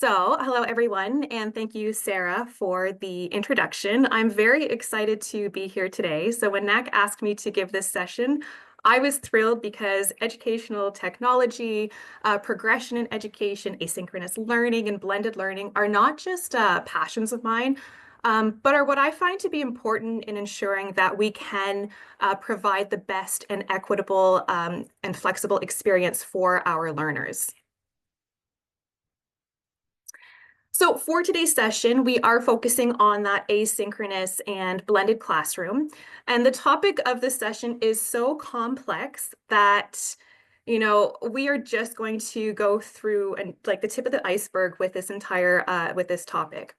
Hello everyone, and thank you, Sarah, for the introduction. I'm very excited to be here today. So when NAC asked me to give this session, I was thrilled because educational technology, progression in education, asynchronous learning, and blended learning are not just passions of mine, but are what I find to be important in ensuring that we can provide the best and equitable and flexible experience for our learners. So for today's session, we are focusing on that asynchronous and blended classroom. And the topic of this session is so complex that, we are just going to go through and like the tip of the iceberg with this with this topic.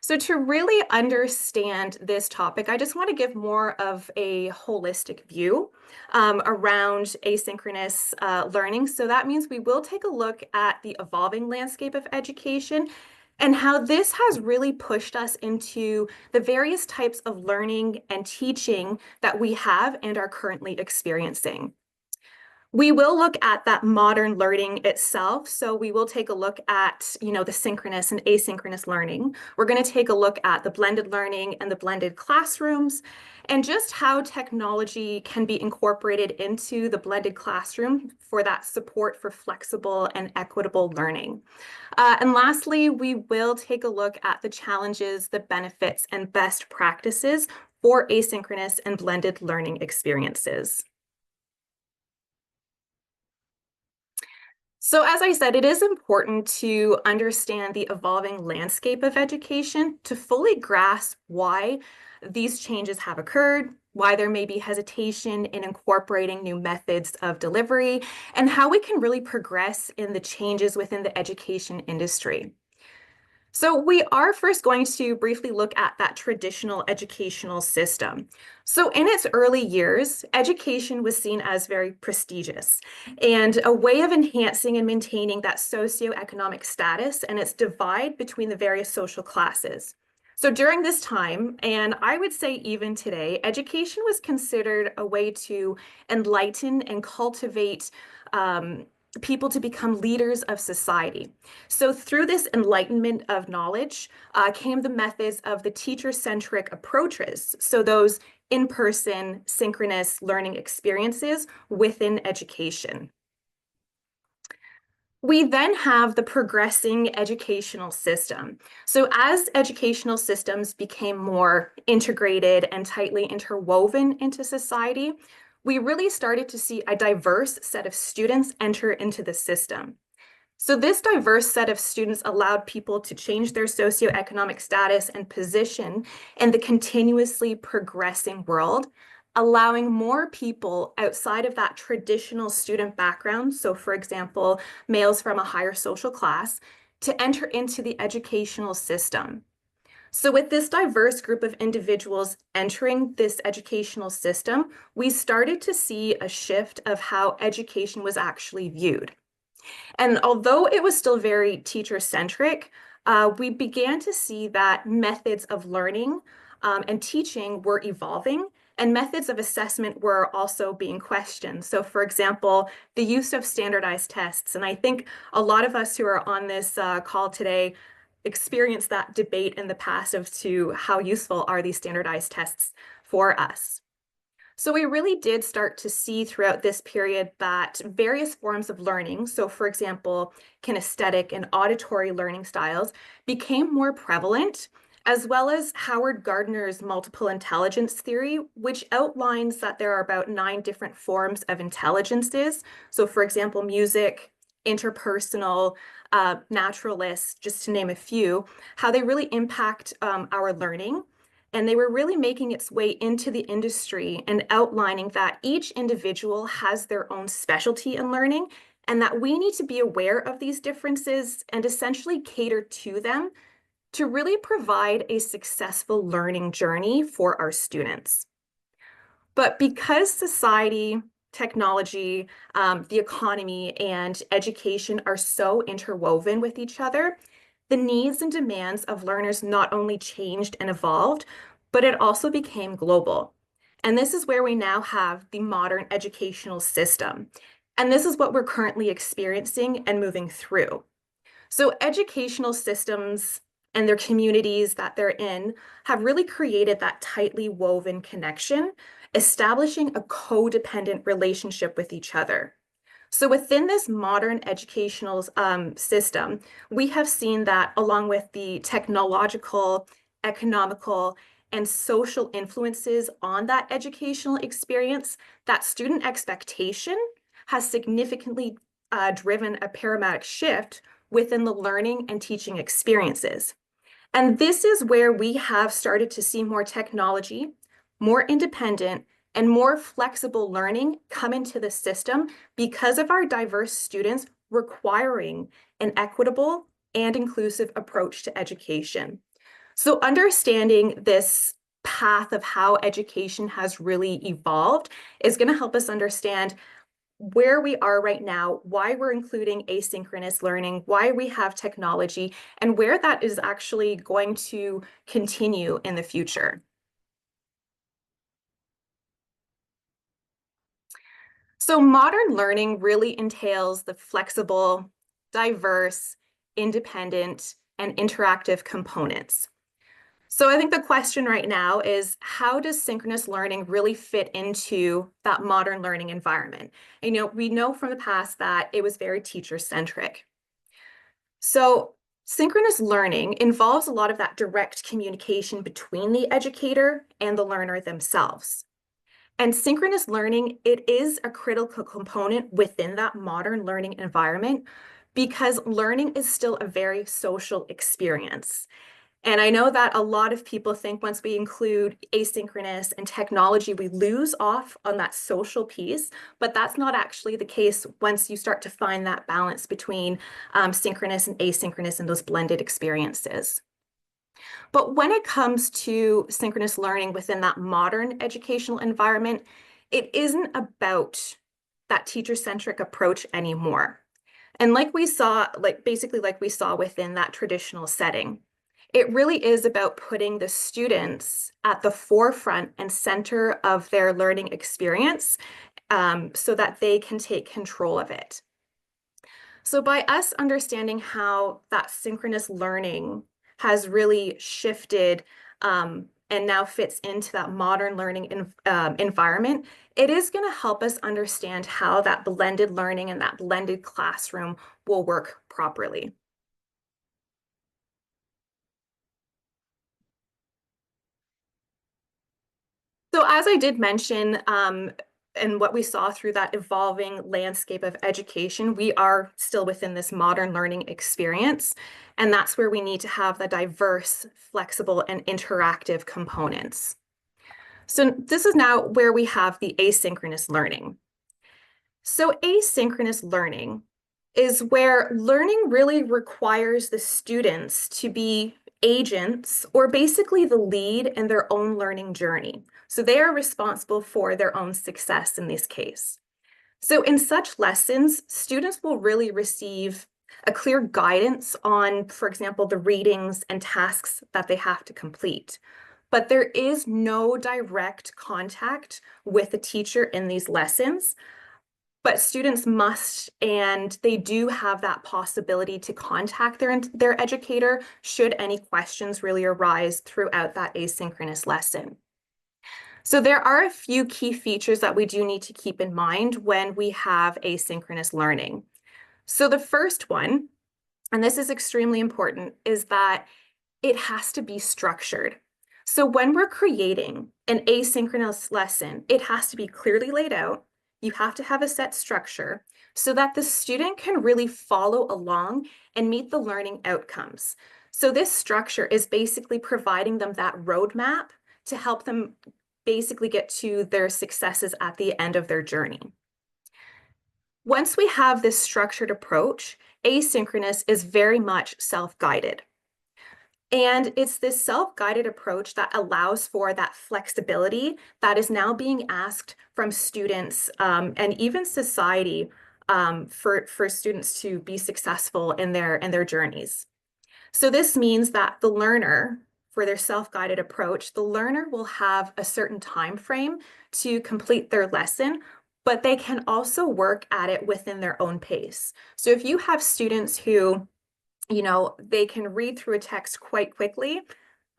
So to really understand this topic, I just want to give more of a holistic view around asynchronous learning. So that means we will take a look at the evolving landscape of education and how this has really pushed us into the various types of learning and teaching that we have and are currently experiencing. We will look at that modern learning itself. So we will take a look at, the synchronous and asynchronous learning. We're going to take a look at the blended learning and the blended classrooms and just how technology can be incorporated into the blended classroom for that support for flexible and equitable learning. And lastly, we will take a look at the challenges, the benefits, and best practices for asynchronous and blended learning experiences. So as I said, it is important to understand the evolving landscape of education to fully grasp why these changes have occurred, why there may be hesitation in incorporating new methods of delivery, and how we can really progress in the changes within the education industry. So we are first going to briefly look at that traditional educational system. So in its early years, education was seen as very prestigious and a way of enhancing and maintaining that socioeconomic status and its divide between the various social classes. So during this time, and I would say even today, education was considered a way to enlighten and cultivate people to become leaders of society. So through this enlightenment of knowledge came the methods of the teacher-centric approaches. So those in-person synchronous learning experiences within education. We then have the progressing educational system. So as educational systems became more integrated and tightly interwoven into society, we really started to see a diverse set of students enter into the system. So this diverse set of students allowed people to change their socioeconomic status and position in the continuously progressing world, allowing more people outside of that traditional student background, so for example, males from a higher social class, to enter into the educational system. So with this diverse group of individuals entering this educational system, we started to see a shift of how education was actually viewed. And although it was still very teacher-centric, we began to see that methods of learning and teaching were evolving, and methods of assessment were also being questioned. So for example, the use of standardized tests. And I think a lot of us who are on this call today experienced that debate in the past as to how useful are these standardized tests for us. So we really did start to see throughout this period that various forms of learning, so for example, kinesthetic and auditory learning styles, became more prevalent, as well as Howard Gardner's multiple intelligence theory, which outlines that there are about 9 different forms of intelligences. So for example, music, interpersonal, naturalist, just to name a few, how they really impact our learning. And they were really making its way into the industry and outlining that each individual has their own specialty in learning and that we need to be aware of these differences and essentially cater to them to really provide a successful learning journey for our students. But because society, technology, the economy, and education are so interwoven with each other, the needs and demands of learners not only changed and evolved, but it also became global. And this is where we now have the modern educational system. And this is what we're currently experiencing and moving through. So educational systems and their communities that they're in have really created that tightly woven connection, establishing a codependent relationship with each other. So within this modern educational system, we have seen that along with the technological, economical, and social influences on that educational experience, that student expectation has significantly driven a paradigmatic shift within the learning and teaching experiences. And this is where we have started to see more technology, more independent, and more flexible learning come into the system because of our diverse students requiring an equitable and inclusive approach to education. So understanding this path of how education has really evolved is going to help us understand where we are right now, why we're including asynchronous learning, why we have technology, and where that is actually going to continue in the future. So modern learning really entails the flexible, diverse, independent, and interactive components. So I think the question right now is, how does synchronous learning really fit into that modern learning environment? And, we know from the past that it was very teacher-centric. So synchronous learning involves a lot of that direct communication between the educator and the learner themselves. And synchronous learning, it is a critical component within that modern learning environment because learning is still a very social experience. And I know that a lot of people think once we include asynchronous and technology, we lose off on that social piece, but that's not actually the case once you start to find that balance between synchronous and asynchronous and those blended experiences. But when it comes to synchronous learning within that modern educational environment, it isn't about that teacher-centric approach anymore. And like we saw, basically like we saw within that traditional setting, it really is about putting the students at the forefront and center of their learning experience so that they can take control of it. So by us understanding how that synchronous learning has really shifted and now fits into that modern learning environment, it is going to help us understand how that blended learning and that blended classroom will work properly. So as I did mention, and what we saw through that evolving landscape of education, we are still within this modern learning experience. And that's where we need to have the diverse, flexible, and interactive components. So this is now where we have the asynchronous learning. So asynchronous learning is where learning really requires the students to be agents or basically the lead in their own learning journey. So they are responsible for their own success in this case. So in such lessons, students will really receive a clear guidance on, for example, the readings and tasks that they have to complete. But there is no direct contact with the teacher in these lessons. But students must, and they do have that possibility to contact their educator should any questions really arise throughout that asynchronous lesson. So there are a few key features that we do need to keep in mind when we have asynchronous learning. So the first one, and this is extremely important, is that it has to be structured. So when we're creating an asynchronous lesson, it has to be clearly laid out. You have to have a set structure so that the student can really follow along and meet the learning outcomes. So this structure is basically providing them that roadmap to help them basically get to their successes at the end of their journey. Once we have this structured approach, asynchronous is very much self-guided. And it's this self-guided approach that allows for that flexibility that is now being asked from students and even society for students to be successful in their journeys. So this means that the learner, for their self-guided approach, the learner will have a certain time frame to complete their lesson, but they can also work at it within their own pace. So if you have students who they can read through a text quite quickly,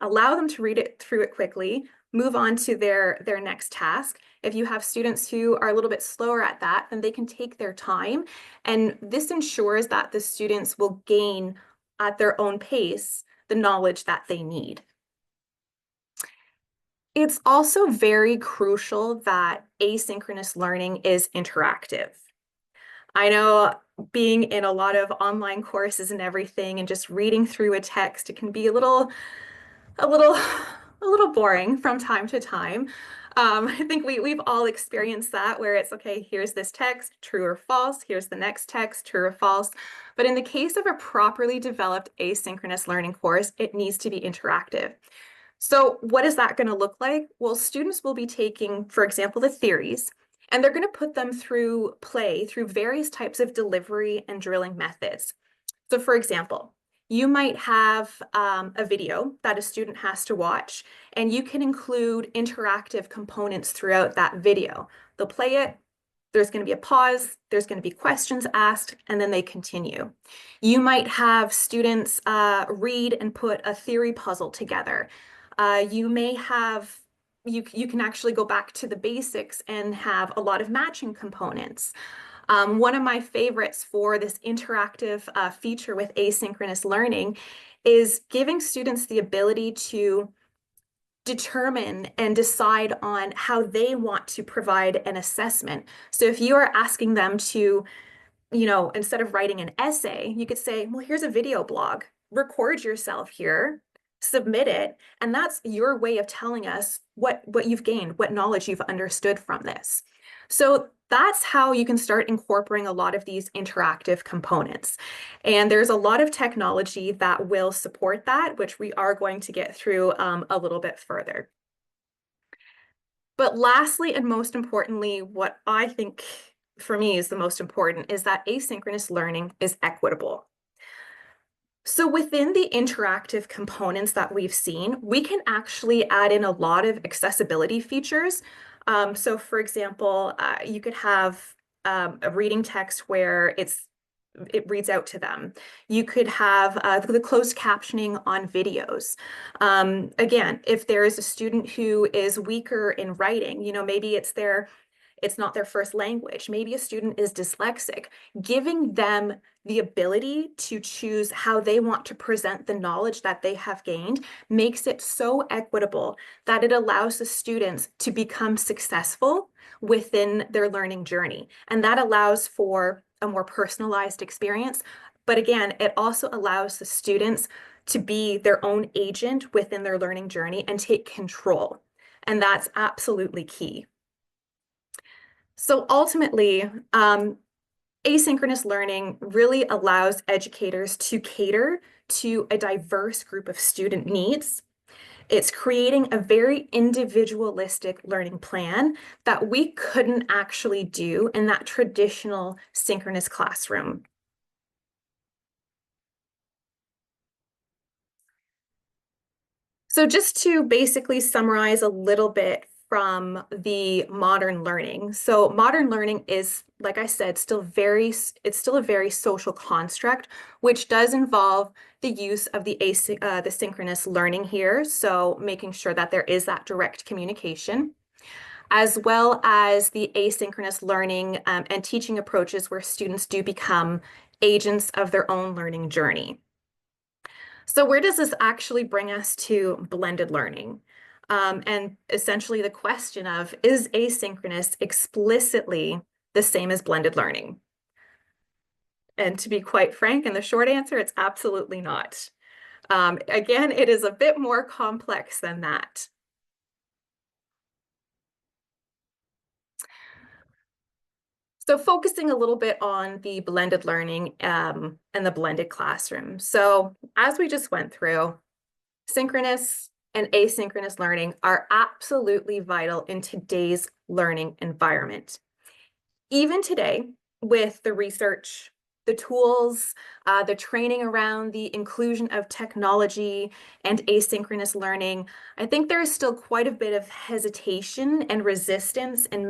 allow them to read it through it quickly, move on to their next task. If you have students who are a little bit slower at that, then they can take their time. And this ensures that the students will gain at their own pace the knowledge that they need. It's also very crucial that asynchronous learning is interactive. I know being in a lot of online courses and everything and just reading through a text, it can be a little, a little boring from time to time. I think we've all experienced that where it's, okay, here's this text, true or false. Here's the next text, true or false. But in the case of a properly developed asynchronous learning course, it needs to be interactive. So what is that going to look like? Well, students will be taking, for example, the theories, and they're going to put them through play through various types of delivery and drilling methods. So for example, you might have a video that a student has to watch, and you can include interactive components throughout that video. They'll play it, there's going to be a pause, there's going to be questions asked, and then they continue. You might have students read and put a theory puzzle together. You may have, you can actually go back to the basics and have a lot of matching components. One of my favorites for this interactive feature with asynchronous learning is giving students the ability to determine and decide on how they want to provide an assessment. So if you are asking them to, instead of writing an essay, you could say, well, here's a video blog, record yourself here, submit it, and that's your way of telling us what you've gained, what knowledge you've understood from this. So that's how you can start incorporating a lot of these interactive components. And there's a lot of technology that will support that, which we are going to get through a little bit further. But lastly, and most importantly, what I think for me is the most important is that asynchronous learning is equitable. So within the interactive components that we've seen, we can actually add in a lot of accessibility features. So for example, you could have a reading text where it reads out to them. You could have the closed captioning on videos. Again, if there is a student who is weaker in writing, maybe it's not their first language. Maybe a student is dyslexic. Giving them the ability to choose how they want to present the knowledge that they have gained makes it so equitable that it allows the students to become successful within their learning journey. And that allows for a more personalized experience. But again, it also allows the students to be their own agent within their learning journey and take control. And that's absolutely key. So ultimately, asynchronous learning really allows educators to cater to a diverse group of student needs. It's creating a very individualistic learning plan that we couldn't actually do in that traditional synchronous classroom. So just to basically summarize a little bit from the modern learning. So modern learning is, like I said, it's still a very social construct, which does involve the use of the synchronous learning here. So making sure that there is that direct communication, as well as the asynchronous learning and teaching approaches where students do become agents of their own learning journey. So where does this actually bring us to blended learning? And essentially the question of, is asynchronous explicitly the same as blended learning? And to be quite frank, and the short answer, it's absolutely not. Again, it is a bit more complex than that. So focusing a little bit on the blended learning and the blended classroom. So as we just went through, synchronous and asynchronous learning are absolutely vital in today's learning environment. Even today, with the research, the tools, the training around the inclusion of technology and asynchronous learning, I think there is still quite a bit of hesitation and resistance in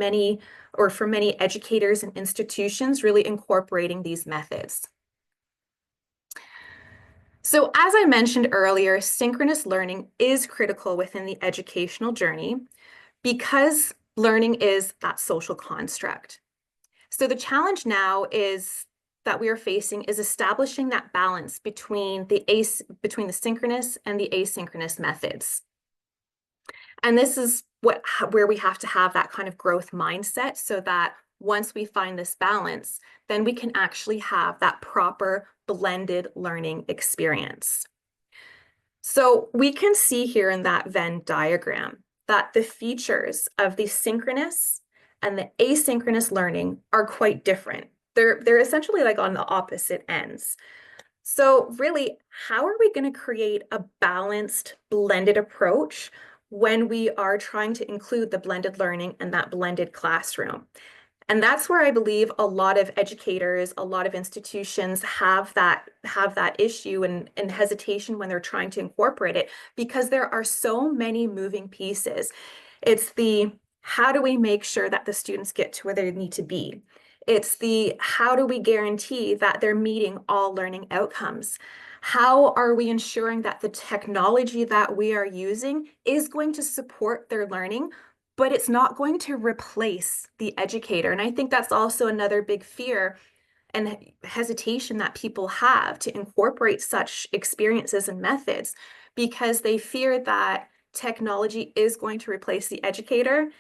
for many educators and institutions really incorporating these methods. So as I mentioned earlier, synchronous learning is critical within the educational journey because learning is that social construct. So the challenge now is that we are facing is establishing that balance between between the synchronous and the asynchronous methods. And this is where we have to have that kind of growth mindset so that once we find this balance, then we can actually have that proper blended learning experience. So we can see here in that Venn diagram that the features of the synchronous and the asynchronous learning are quite different. They're essentially like on the opposite ends. So really, how are we going to create a balanced, blended approach when we are trying to include the blended learning and that blended classroom? And that's where I believe a lot of educators, a lot of institutions have that issue and hesitation when they're trying to incorporate it because there are so many moving pieces. It's the how do we make sure that the students get to where they need to be? It's the how do we guarantee that they're meeting all learning outcomes? How are we ensuring that the technology that we are using is going to support their learning, but it's not going to replace the educator? And I think that's also another big fear and hesitation that people have to incorporate such experiences and methods because they fear that technology is going to replace the educator.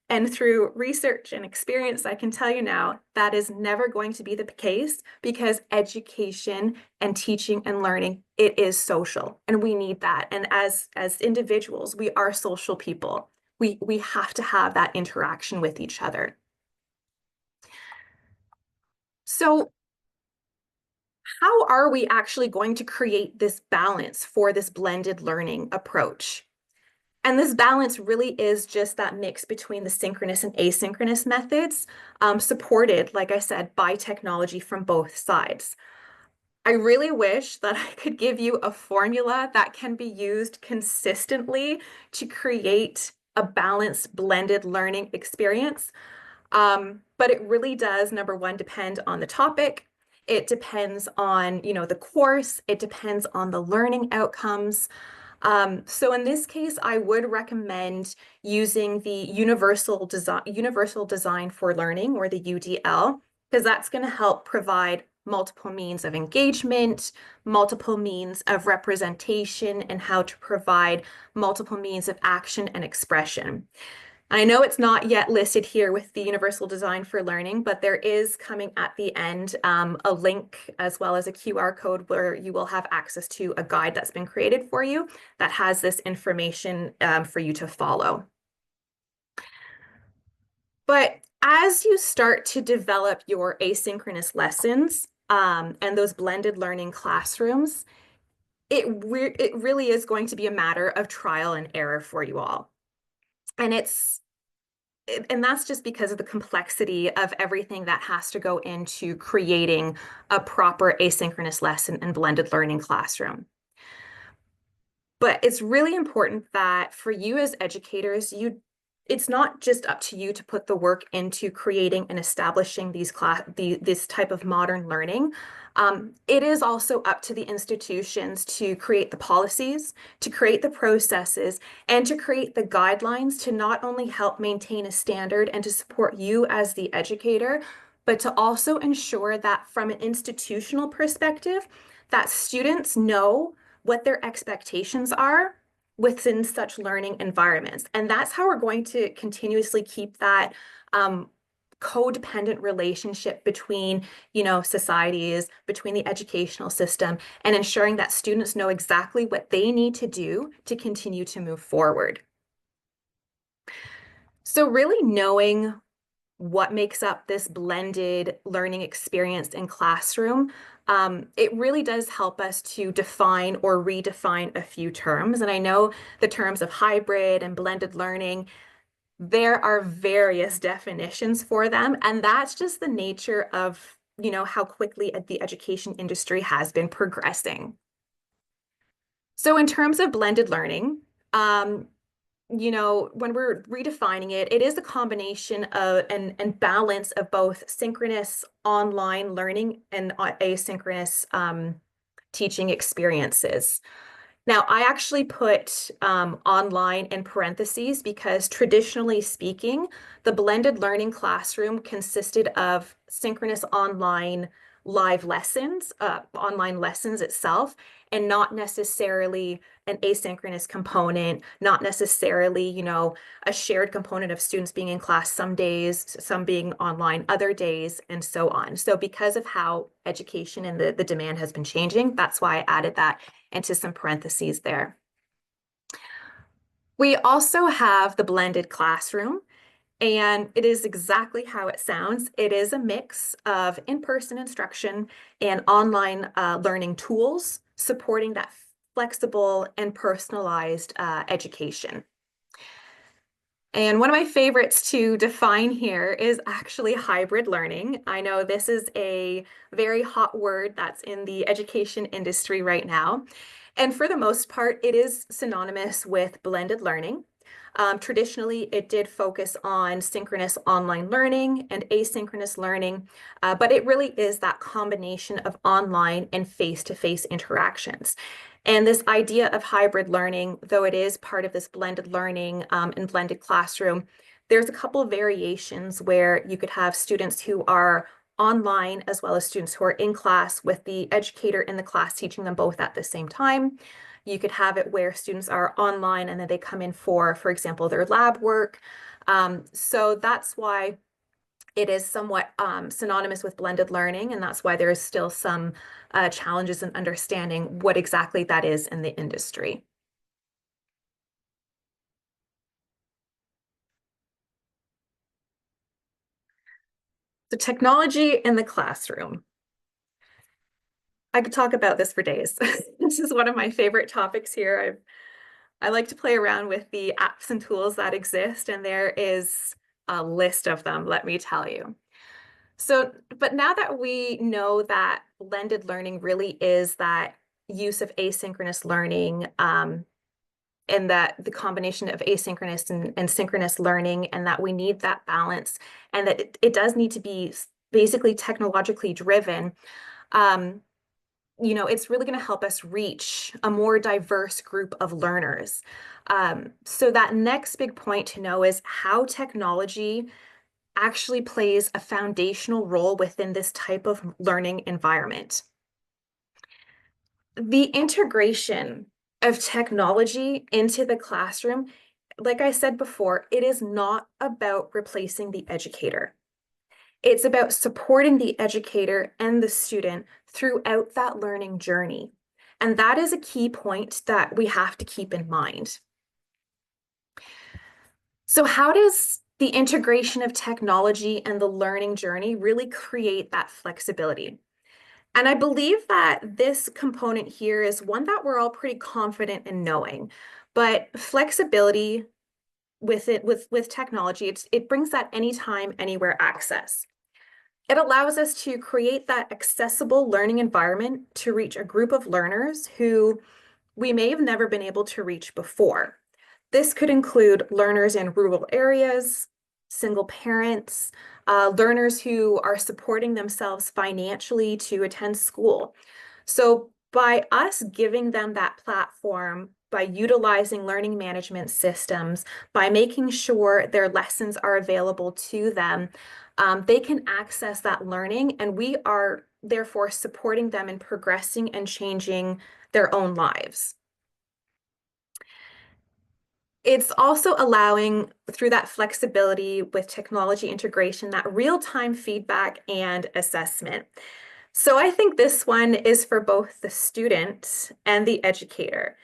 And through research and experience, I can tell you now that is never going to be the case because education and teaching and learning, it is social and we need that. And as individuals, we are social people. We have to have that interaction with each other. So how are we actually going to create this balance for this blended learning approach? And this balance really is just that mix between the synchronous and asynchronous methods, supported, like I said, by technology from both sides. I really wish that I could give you a formula that can be used consistently to create a balanced blended learning experience. But it really does, number one, depend on the topic. It depends on, the course. It depends on the learning outcomes. So in this case, I would recommend using the Universal Design for Learning, or the UDL, because that's going to help provide multiple means of engagement, multiple means of representation, and how to provide multiple means of action and expression. I know it's not yet listed here with the Universal Design for Learning, but there is coming at the end a link as well as a QR code where you will have access to a guide that's been created for you that has this information for you to follow. But as you start to develop your asynchronous lessons and those blended learning classrooms, it really is going to be a matter of trial and error for you all. And that's just because of the complexity of everything that has to go into creating a proper asynchronous lesson and blended learning classroom. But it's really important that for you as educators, it's not just up to you to put the work into creating and establishing this type of modern learning. It is also up to the institutions to create the policies, to create the processes, and to create the guidelines to not only help maintain a standard and to support you as the educator, but to also ensure that from an institutional perspective, that students know what their expectations are within such learning environments. And that's how we're going to continuously keep that codependent relationship between, societies, between the educational system, and ensuring that students know exactly what they need to do to continue to move forward. So really knowing what makes up this blended learning experience in classroom, it really does help us to define or redefine a few terms. And I know the terms of hybrid and blended learning, there are various definitions for them. And that's just the nature of, how quickly the education industry has been progressing. So in terms of blended learning, when we're redefining it, it is a combination of and balance of both synchronous online learning and asynchronous teaching experiences. Now, I actually put online in parentheses because traditionally speaking, the blended learning classroom consisted of synchronous online live lessons, online lessons itself, and not necessarily an asynchronous component, not necessarily, a shared component of students being in class some days, some being online other days, and so on. So because of how education and the demand has been changing, that's why I added that into some parentheses there. We also have the blended classroom, and it is exactly how it sounds. It is a mix of in-person instruction and online learning tools supporting that flexible and personalized education. And one of my favorites to define here is actually hybrid learning. I know this is a very hot word that's in the education industry right now. And for the most part, it is synonymous with blended learning. Traditionally, it did focus on synchronous online learning and asynchronous learning, but it really is that combination of online and face-to-face interactions. And this idea of hybrid learning, though it is part of this blended learning and blended classroom, there's a couple of variations where you could have students who are online as well as students who are in class with the educator in the class teaching them both at the same time. You could have it where students are online and then they come in for example, their lab work. So that's why it is somewhat synonymous with blended learning, and that's why there is still some challenges in understanding what exactly that is in the industry. So technology in the classroom. I could talk about this for days. This is one of my favorite topics here. I like to play around with the apps and tools that exist, and there is a list of them, let me tell you. So, but now that we know that blended learning really is that use of asynchronous learning, and that the combination of asynchronous and synchronous learning, and that we need that balance, and that it does need to be basically technologically driven, um, it's really going to help us reach a more diverse group of learners. So that next big point to know is how technology actually plays a foundational role within this type of learning environment. The integration of technology into the classroom, like I said before, it is not about replacing the educator. It's about supporting the educator and the student throughout that learning journey. And that is a key point that we have to keep in mind. So how does the integration of technology and the learning journey really create that flexibility? And I believe that this component here is one that we're all pretty confident in knowing, but flexibility with technology, it brings that anytime, anywhere access. It allows us to create that accessible learning environment to reach a group of learners who we may have never been able to reach before. This could include learners in rural areas, single parents, learners who are supporting themselves financially to attend school. So by us giving them that platform, by utilizing learning management systems, by making sure their lessons are available to them, they can access that learning, and we are therefore supporting them in progressing and changing their own lives. It's also allowing, through that flexibility with technology integration, that real-time feedback and assessment. So I think this one is for both the student and the educator.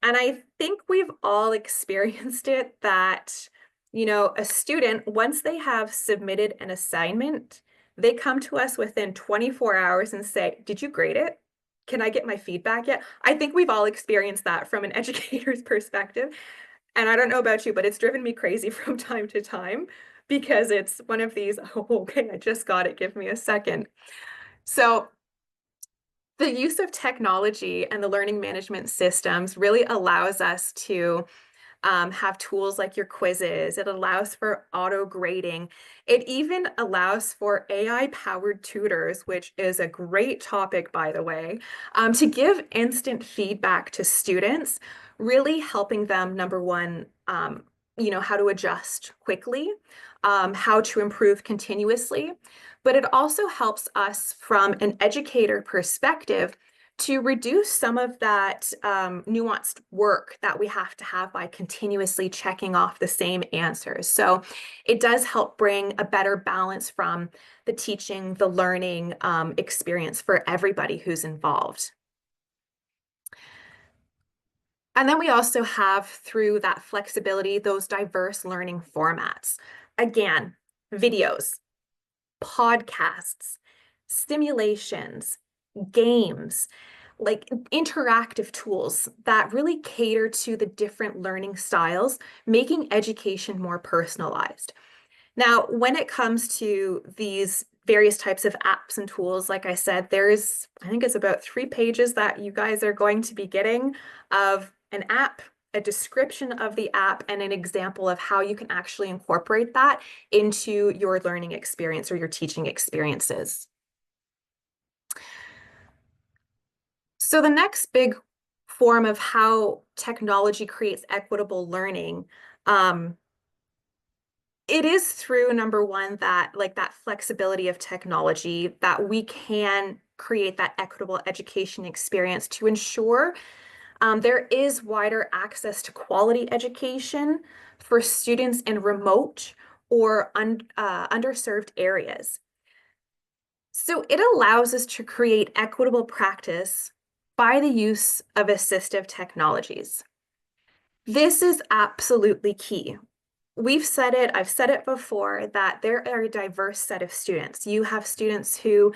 And I think we've all experienced it that, a student, once they have submitted an assignment, they come to us within 24 hours and say, "Did you grade it? Can I get my feedback yet?" I think we've all experienced that from an educator's perspective. And I don't know about you, but it's driven me crazy from time to time because it's one of these, "Oh, okay, I just got it. Give me a second." So the use of technology and the learning management systems really allows us to have tools like your quizzes. It allows for auto grading. It even allows for AI-powered tutors, which is a great topic, by the way, to give instant feedback to students, really helping them, number one, how to adjust quickly, how to improve continuously. But it also helps us from an educator perspective to reduce some of that nuanced work that we have to have by continuously checking off the same answers. So it does help bring a better balance from the teaching, the learning experience for everybody who's involved. And then we also have, through that flexibility, those diverse learning formats. Again, videos, podcasts, simulations, games, like interactive tools that really cater to the different learning styles, making education more personalized. Now, when it comes to these various types of apps and tools, like I said, I think it's about 3 pages that you guys are going to be getting of an app, a description of the app, and an example of how you can actually incorporate that into your learning experience or your teaching experiences. So the next big form of how technology creates equitable learning, it is through, number one, that flexibility of technology, that we can create that equitable education experience to ensure there is wider access to quality education for students in remote or underserved areas. So it allows us to create equitable practice by the use of assistive technologies. This is absolutely key. I've said it before, that there are a diverse set of students. You have students who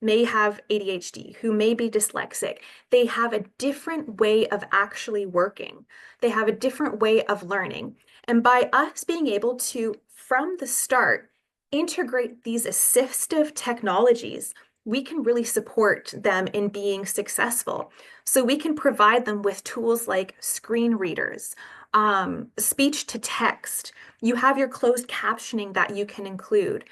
may have ADHD, who may be dyslexic. They have a different way of actually working. They have a different way of learning. And by us being able to, from the start, integrate these assistive technologies, we can really support them in being successful. So we can provide them with tools like screen readers, speech to text. You have your closed captioning that you can include.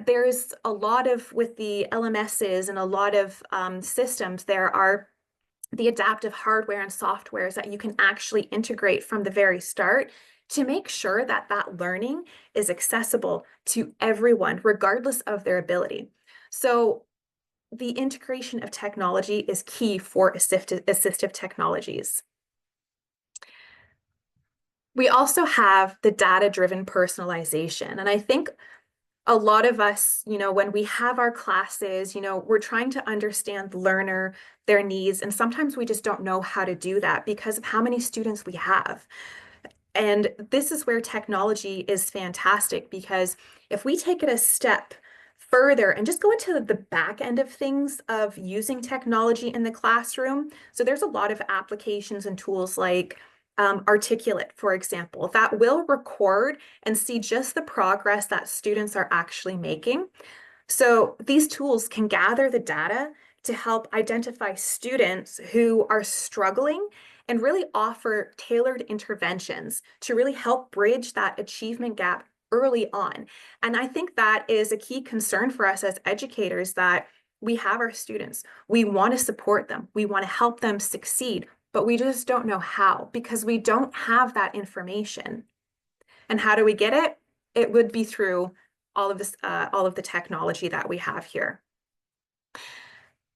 There's a lot of, with the LMSs and a lot of systems, there are the adaptive hardware and softwares that you can actually integrate from the very start to make sure that that learning is accessible to everyone, regardless of their ability. So the integration of technology is key for assistive technologies. We also have the data-driven personalization. And I think a lot of us, when we have our classes, we're trying to understand the learner, their needs, and sometimes we just don't know how to do that because of how many students we have. And this is where technology is fantastic, because if we take it a step further and just go into the back end of things of using technology in the classroom, so there's a lot of applications and tools like Articulate, for example, that will record and see just the progress that students are actually making. So these tools can gather the data to help identify students who are struggling and really offer tailored interventions to really help bridge that achievement gap early on. And I think that is a key concern for us as educators, that we have our students, we want to support them, we want to help them succeed, but we just don't know how, because we don't have that information. And how do we get it? It would be through all of this, all of the technology that we have here.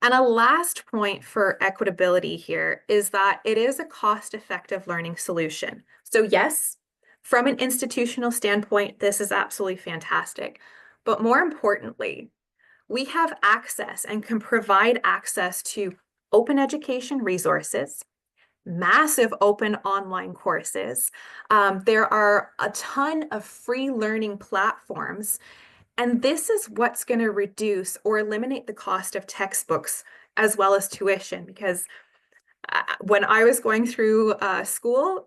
And a last point for equitability here is that it is a cost-effective learning solution. So yes, from an institutional standpoint, this is absolutely fantastic. But more importantly, we have access and can provide access to open education resources, massive open online courses. There are a ton of free learning platforms. And this is what's going to reduce or eliminate the cost of textbooks as well as tuition. Because when I was going through school,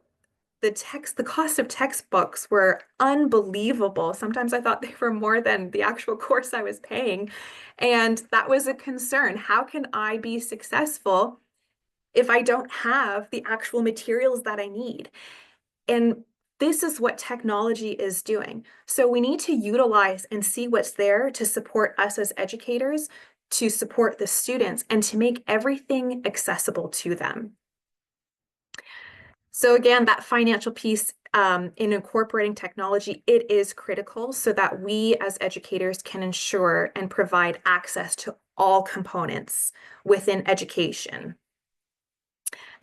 the cost of textbooks were unbelievable. Sometimes I thought they were more than the actual course I was paying. And that was a concern. How can I be successful if I don't have the actual materials that I need? And this is what technology is doing. So we need to utilize and see what's there to support us as educators, to support the students, and to make everything accessible to them. So again, that financial piece in incorporating technology, it is critical so that we as educators can ensure and provide access to all components within education.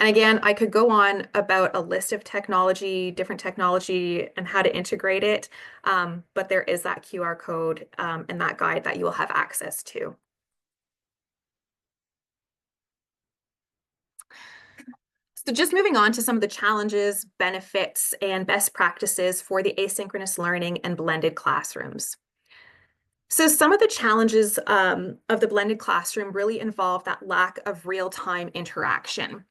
And again, I could go on about a list of technology, different technology, and how to integrate it, but there is that QR code and that guide that you will have access to. So just moving on to some of the challenges, benefits, and best practices for the asynchronous learning and blended classrooms. So some of the challenges of the blended classroom really involve that lack of real-time interaction.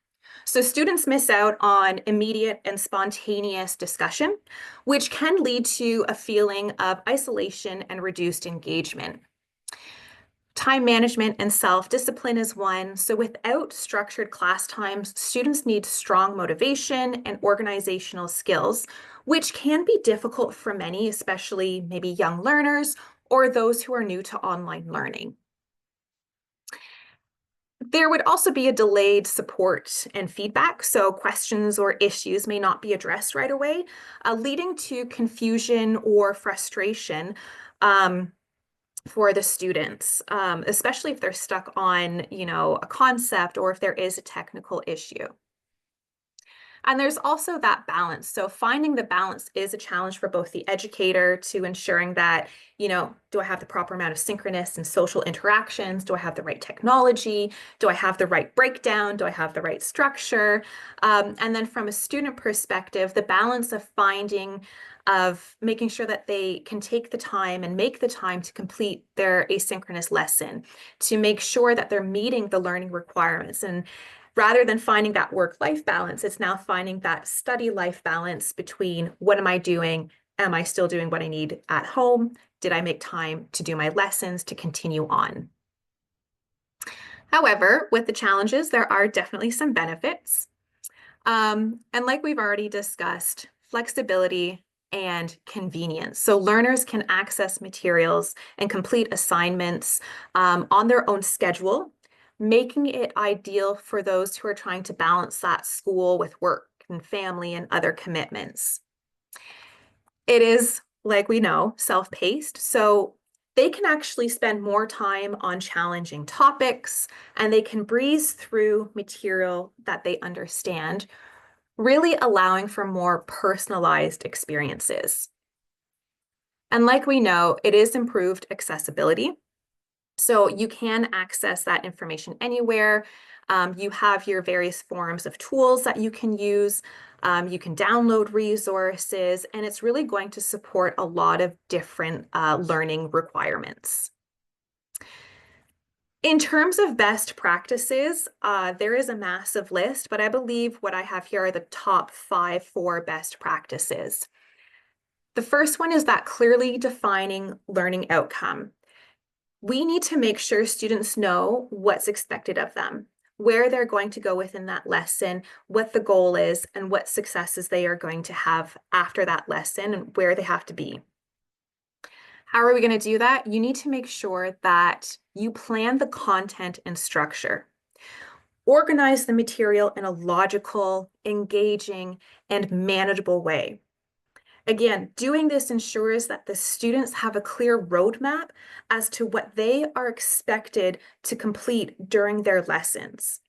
So students miss out on immediate and spontaneous discussion, which can lead to a feeling of isolation and reduced engagement. Time management and self-discipline is one. So without structured class times, students need strong motivation and organizational skills, which can be difficult for many, especially maybe young learners or those who are new to online learning. There would also be a delayed support and feedback, so questions or issues may not be addressed right away, leading to confusion or frustration for the students, especially if they're stuck on, a concept or if there is a technical issue. And there's also that balance. So finding the balance is a challenge for both the educator to ensuring that, do I have the proper amount of synchronous and social interactions? Do I have the right technology? Do I have the right breakdown? Do I have the right structure? And then from a student perspective, the balance of making sure that they can take the time and make the time to complete their asynchronous lesson, to make sure that they're meeting the learning requirements. And rather than finding that work-life balance, it's now finding that study-life balance between what am I doing? Am I still doing what I need at home? Did I make time to do my lessons to continue on? However, with the challenges, there are definitely some benefits. And like we've already discussed, flexibility and convenience. So learners can access materials and complete assignments on their own schedule, making it ideal for those who are trying to balance that school with work and family and other commitments. It is, like we know, self-paced, so they can actually spend more time on challenging topics and they can breeze through material that they understand, really allowing for more personalized experiences. And like we know, it is improved accessibility. So you can access that information anywhere. You have your various forms of tools that you can use. You can download resources, and it's really going to support a lot of different learning requirements. In terms of best practices, there is a massive list, but I believe what I have here are the top 5 for best practices. The first one is that clearly defining learning outcome. We need to make sure students know what's expected of them, where they're going to go within that lesson, what the goal is, and what successes they are going to have after that lesson and where they have to be. How are we going to do that? You need to make sure that you plan the content and structure. Organize the material in a logical, engaging, and manageable way. Again, doing this ensures that the students have a clear roadmap as to what they are expected to complete during their lessons.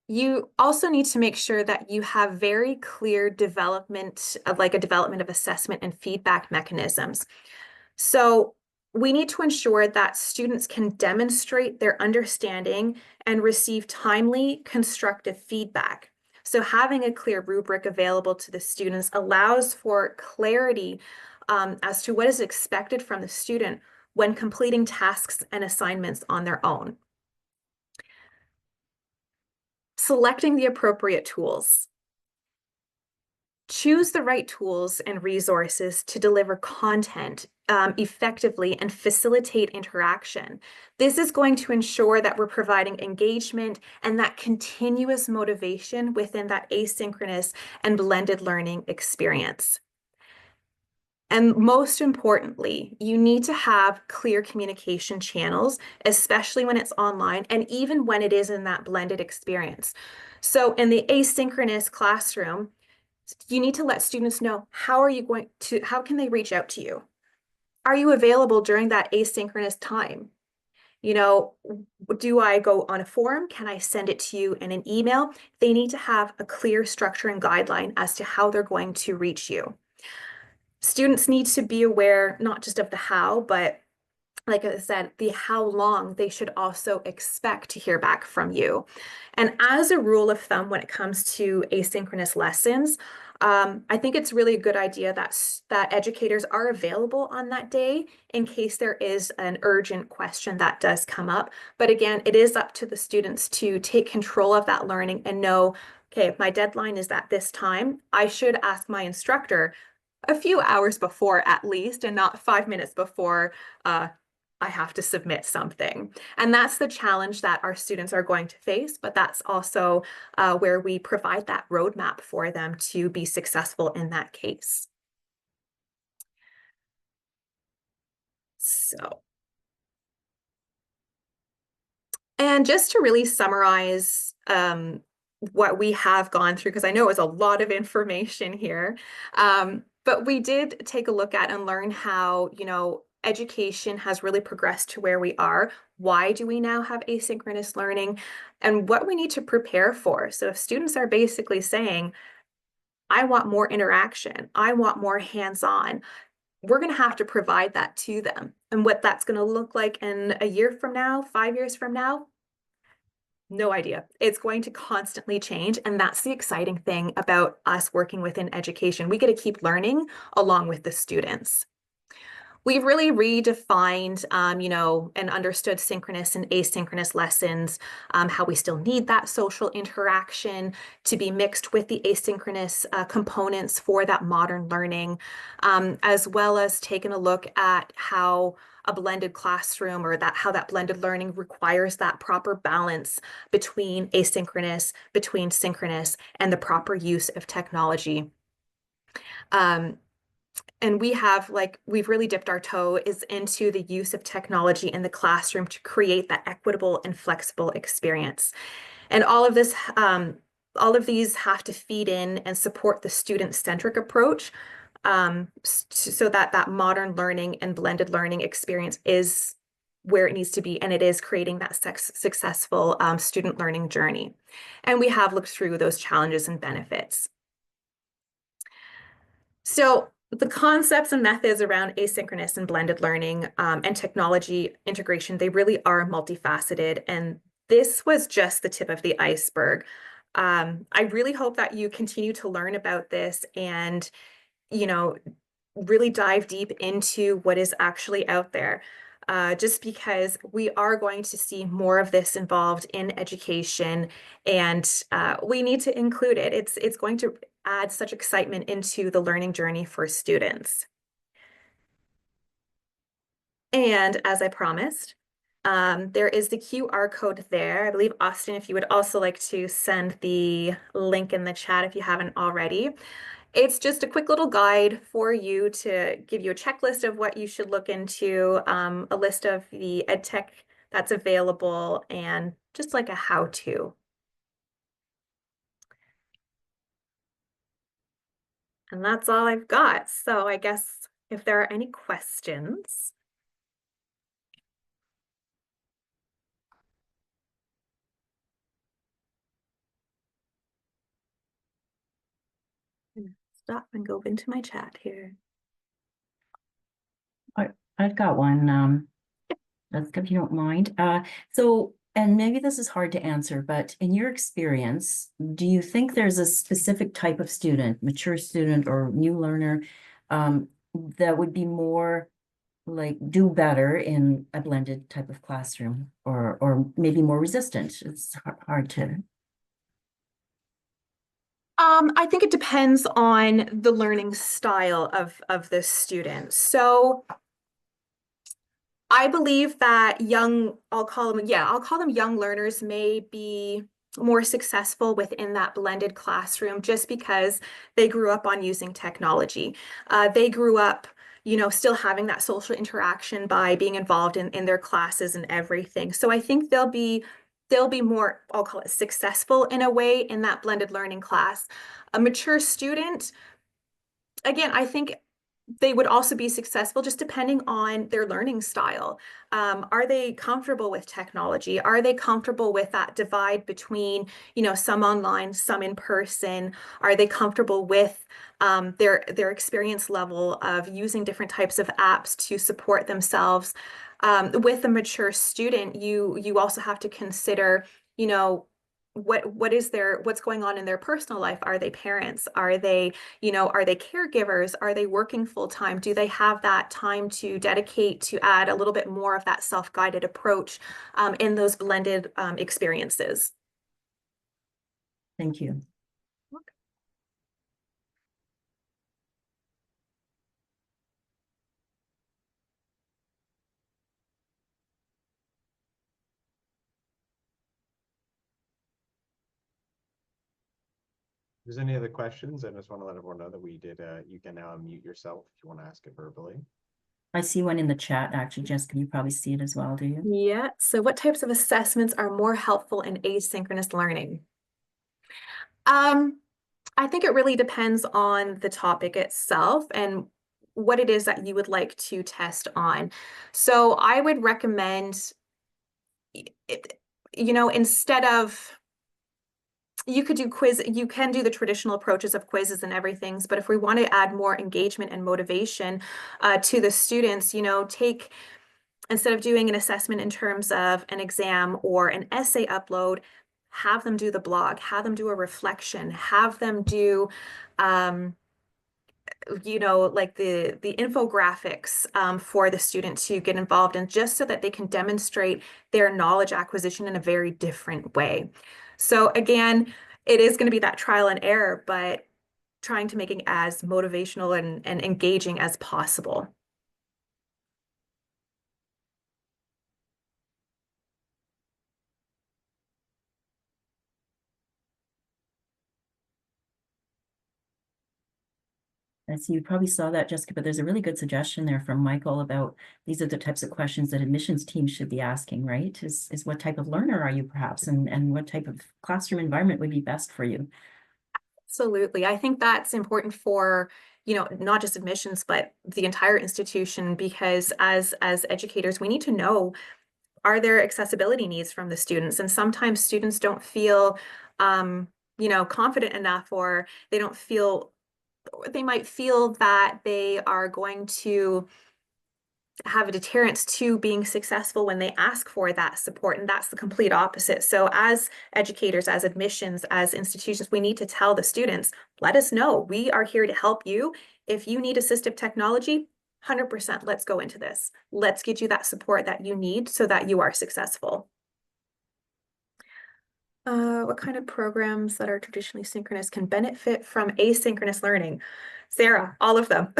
You also need to make sure that you have very clear development of assessment and feedback mechanisms. So we need to ensure that students can demonstrate their understanding and receive timely, constructive feedback. So having a clear rubric available to the students allows for clarity as to what is expected from the student when completing tasks and assignments on their own. Selecting the appropriate tools. Choose the right tools and resources to deliver content effectively and facilitate interaction. This is going to ensure that we're providing engagement and that continuous motivation within that asynchronous and blended learning experience. And most importantly, you need to have clear communication channels, especially when it's online and even when it is in that blended experience. So in the asynchronous classroom, you need to let students know how can they reach out to you? Are you available during that asynchronous time? You know, do I go on a forum? Can I send it to you in an email? They need to have a clear structure and guideline as to how they're going to reach you. Students need to be aware not just of the how, but like I said, the how long they should also expect to hear back from you. And as a rule of thumb, when it comes to asynchronous lessons, I think it's really a good idea that educators are available on that day in case there is an urgent question that does come up. But again, it is up to the students to take control of that learning and know, okay, if my deadline is at this time, I should ask my instructor a few hours before at least, and not 5 minutes before I have to submit something. And that's the challenge that our students are going to face, but that's also where we provide that roadmap for them to be successful in that case. So, and just to really summarize what we have gone through, because I know it was a lot of information here, but we did take a look at and learn how, education has really progressed to where we are. Why do we now have asynchronous learning and what we need to prepare for? So if students are basically saying, I want more interaction, I want more hands-on, we're going to have to provide that to them. And what that's going to look like in a year from now, 5 years from now, no idea. It's going to constantly change. And that's the exciting thing about us working within education. We get to keep learning along with the students. We've really redefined, and understood synchronous and asynchronous lessons, how we still need that social interaction to be mixed with the asynchronous components for that modern learning, as well as taking a look at how a blended classroom or how that blended learning requires that proper balance between asynchronous, between synchronous, and the proper use of technology. And we've really dipped our toe is into the use of technology in the classroom to create that equitable and flexible experience. And all of these have to feed in and support the student-centric approach, so that that modern learning and blended learning experience is where it needs to be, and it is creating that successful student learning journey. And we have looked through those challenges and benefits. So the concepts and methods around asynchronous and blended learning and technology integration, they really are multifaceted. And this was just the tip of the iceberg. I really hope that you continue to learn about this and, really dive deep into what is actually out there. Just because we are going to see more of this involved in education, and we need to include it. It's going to add such excitement into the learning journey for students. And as I promised, there is the QR code there. I believe, Austin, if you would also like to send the link in the chat if you haven't already. It's just a quick little guide for you to give you a checklist of what you should look into, a list of the ed tech that's available, and just like a how-to. And that's all I've got. So I guess if there are any questions. Stop and go into my chat here. I've got one. That's if you don't mind. And maybe this is hard to answer, but in your experience, do you think there's a specific type of student, mature student or new learner, that would be more like do better in a blended type of classroom, or maybe more resistant? It's hard to. I think it depends on the learning style of the student. So I believe that I'll call them young learners may be more successful within that blended classroom just because they grew up on using technology. They grew up, still having that social interaction by being involved in their classes and everything. So I think they'll be more, I'll call it successful in a way in that blended learning class. A mature student, again, I think they would also be successful just depending on their learning style. Are they comfortable with technology? Are they comfortable with that divide between, some online, some in person? Are they comfortable with their experience level of using different types of apps to support themselves? With a mature student, you also have to consider, you know, what's going on in their personal life? Are they parents? Are they caregivers? Are they working full time? Do they have that time to dedicate to add a little bit more of that self-guided approach in those blended experiences? Thank you. If there's any other questions, I just want to let everyone know that we did, you can now unmute yourself if you want to ask it verbally. I see one in the chat, actually. Jessica, you probably see it as well, do you? Yeah. So what types of assessments are more helpful in asynchronous learning? Um, I think it really depends on the topic itself and what it is that you would like to test on. So I would recommend, instead of you can do the traditional approaches of quizzes and everything, but if we want to add more engagement and motivation to the students, instead of doing an assessment in terms of an exam or an essay upload, have them do the blog, have them do a reflection, have them do um, like the infographics for the student to get involved in, just so that they can demonstrate their knowledge acquisition in a very different way. So again, it is going to be that trial and error, but trying to make it as motivational and engaging as possible. And so you probably saw that, Jessica, but there's a really good suggestion there from Michael about these are the types of questions that admissions teams should be asking, right? Is what type of learner are you perhaps, and what type of classroom environment would be best for you? Absolutely. I think that's important for, not just admissions, but the entire institution, because as educators, we need to know, are there accessibility needs from the students? And sometimes students don't feel, confident enough, or they might feel that they are going to have a deterrence to being successful when they ask for that support. And that's the complete opposite. So as educators, as admissions, as institutions, we need to tell the students, let us know. We are here to help you. If you need assistive technology, 100%, let's go into this. Let's get you that support that you need so that you are successful. What kind of programs that are traditionally synchronous can benefit from asynchronous learning? Sarah, all of them.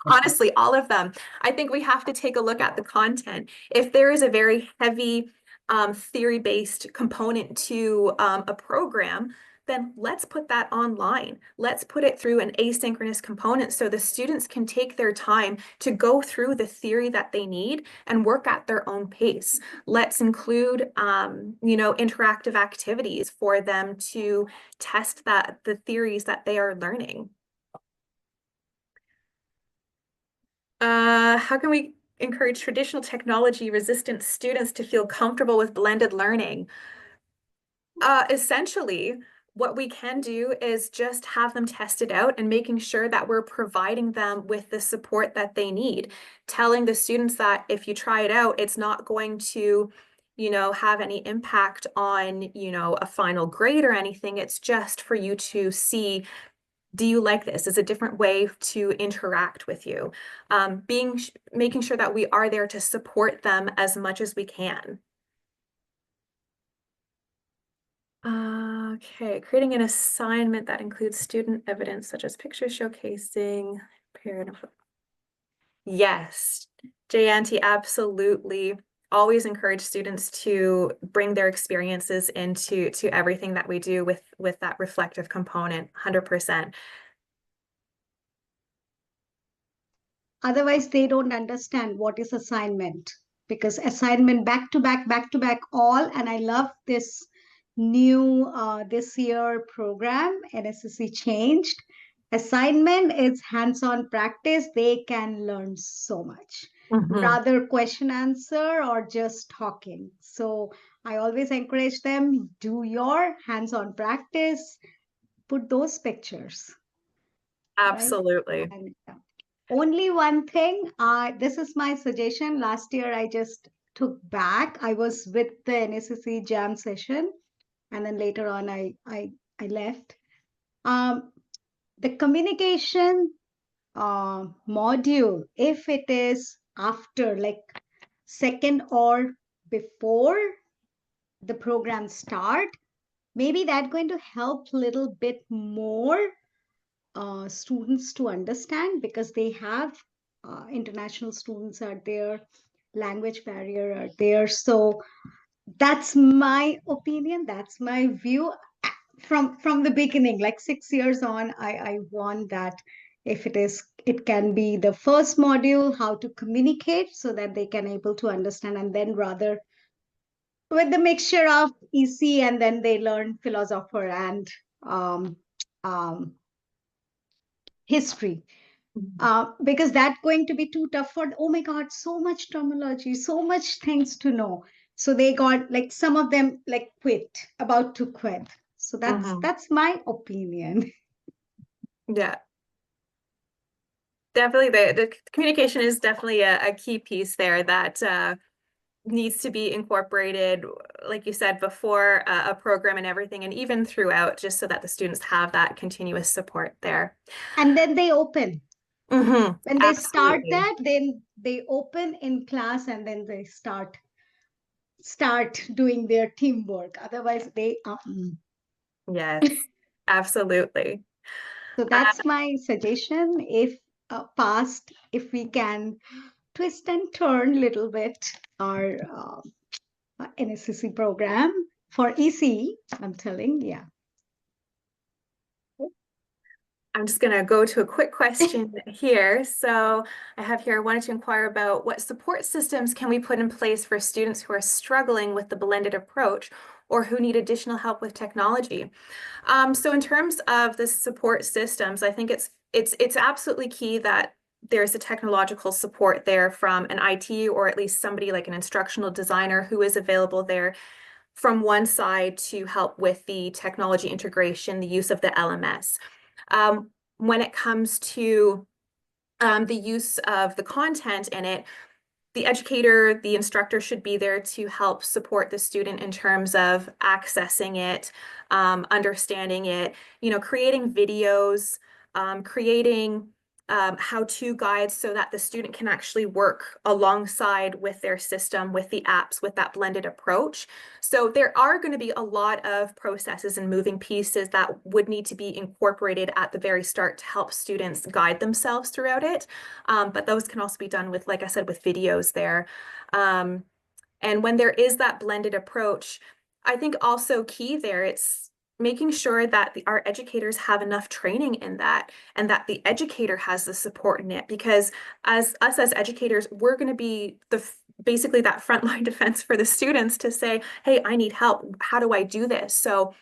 Honestly, all of them. I think we have to take a look at the content. If there is a very heavy theory-based component to a program, then let's put that online. Let's put it through an asynchronous component so the students can take their time to go through the theory that they need and work at their own pace. Let's include, interactive activities for them to test the theories that they are learning. How can we encourage traditional technology resistant students to feel comfortable with blended learning? Essentially, what we can do is just have them test it out and making sure that we're providing them with the support that they need. Telling the students that if you try it out, it's not going to, have any impact on, a final grade or anything. It's just for you to see, do you like this? Is a different way to interact with you. Making sure that we are there to support them as much as we can. Okay, creating an assignment that includes student evidence such as pictures showcasing parent. Yes, Jayanti, absolutely. Always encourage students to bring their experiences into everything that we do with that reflective component, 100%. Otherwise, they don't understand what is assignment, because assignment back to back all. And I love this new this year program NSSC changed. Assignment is hands-on practice. They can learn so much rather question answer or just talking. So I always encourage them, do your hands-on practice, put those pictures, right? Absolutely. And only one thing, this is my suggestion. Last year, I just took back. I was with the NSSC jam session, and then later on, I left. The communication module, if it is after, like second or before the program start, maybe that's going to help a little bit more students to understand, because they have international students are there, language barrier are there. So that's my opinion, that's my view. From the beginning, like 6 years on, I want that if it can be the first module, how to communicate so that they can able to understand, and then rather with the mixture of EC, and then they learn philosopher and um, um, history, because that's going to be too tough for, oh my God, so much terminology, so much things to know. So they got, like, some of them like about to quit. So that's my opinion. Yeah. Definitely the communication is definitely a key piece there that needs to be incorporated, like you said, before a program and everything, and even throughout, just so that the students have that continuous support there. And then they open. When they start that, then they open in class, and then they start doing their teamwork. Otherwise, they Yes, absolutely. So that's my suggestion. If past, if we can twist and turn a little bit our NSCC program for EC, I'm telling, yeah. I'm just going to go to a quick question here. So I have here, I wanted to inquire about what support systems can we put in place for students who are struggling with the blended approach or who need additional help with technology. So in terms of the support systems, I think it's absolutely key that there's a technological support there from an IT, or at least somebody like an instructional designer who is available there from one side to help with the technology integration, the use of the LMS. When it comes to the use of the content in it, the educator, the instructor should be there to help support the student in terms of accessing it, understanding it, creating videos, creating how-to guides so that the student can actually work alongside with their system, with the apps, with that blended approach. So there are going to be a lot of processes and moving pieces that would need to be incorporated at the very start to help students guide themselves throughout it. But those can also be done with, like I said, with videos there. And when there is that blended approach, I think also key there, it's making sure that our educators have enough training in that, and that the educator has the support in it, because as educators, we're going to be basically that frontline defense for the students to say, hey, I need help. How do I do this? So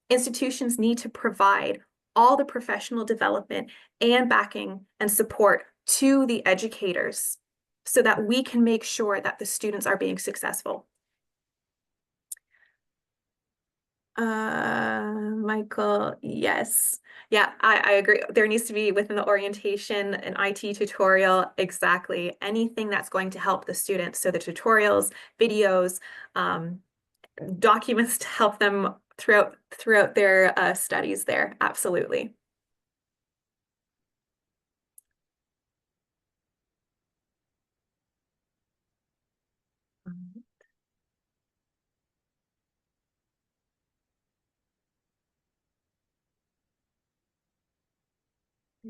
institutions need to provide all the professional development and backing and support to the educators so that we can make sure that the students are being successful. Michael, yes. Yeah, I agree. There needs to be within the orientation an IT tutorial, exactly. Anything that's going to help the students. So the tutorials, videos, documents to help them throughout their studies there. Absolutely.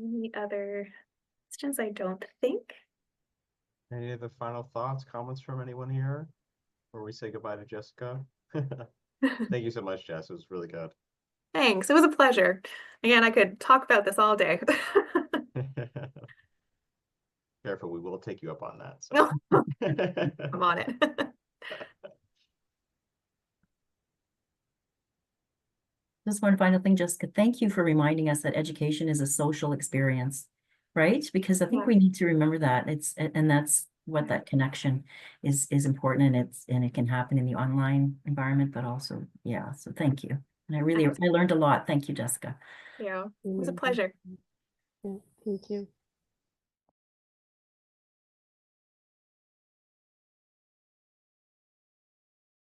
Any other questions? I don't think. Any other final thoughts, comments from anyone here? Before we say goodbye to Jessica? Thank you so much, Jess. It was really good. Thanks. It was a pleasure. Again, I could talk about this all day. Careful, we will take you up on that. So. I'm on it. Just one final thing, Jessica, thank you for reminding us that education is a social experience, right? Because I think Yeah. we need to remember that and that's what that connection is important, and it can happen in the online environment, but also, yeah, so thank you. And I learned a lot. Thank you, Jessica. Yeah, it was a pleasure. Yeah, thank you.